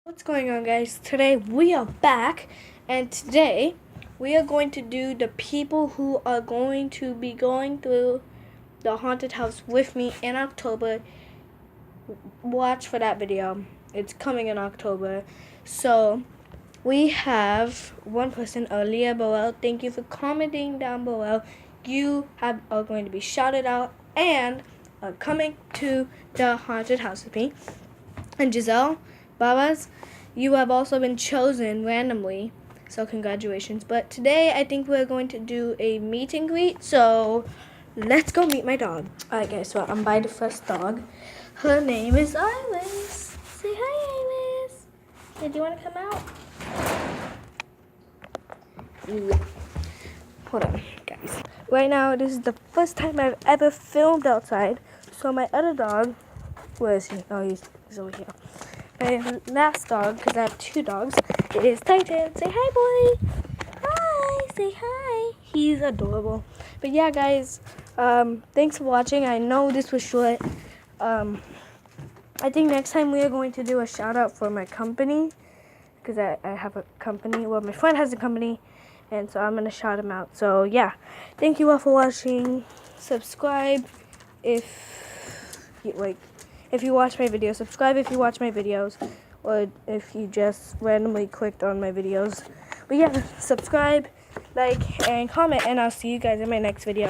What's going on, guys? Today we are back, and today we are going to do the people who are going to be going through the haunted house with me in October. Watch for that video. It's coming in October. So we have one person, Aaliyah Boel. Thank you for commenting down below. You are going to be shouted out and are coming to the haunted house with me. And Giselle Babas, you have also been chosen randomly, so congratulations. But today I think we're going to do a meet and greet, so let's go meet my dog. Alright guys, so I'm by the first dog. Her name is Iris. Say hi, Iris. Hey, do you want to come out? Yeah. Hold on, guys. Right now, this is the first time I've ever filmed outside, so my other dog, where is he? Oh, he's over here. My last dog, because I have two dogs, is Titan. Say hi, boy. Hi. Say hi. He's adorable. But yeah, guys, thanks for watching. I know this was short. I think next time we are going to do a shout out for my company, because I have a company. Well, my friend has a company, and so I'm going to shout him out. So yeah, thank you all for watching. Subscribe if you watch my videos. Subscribe if you watch my videos, or if you just randomly clicked on my videos. But yeah, subscribe, like, and comment, and I'll see you guys in my next video.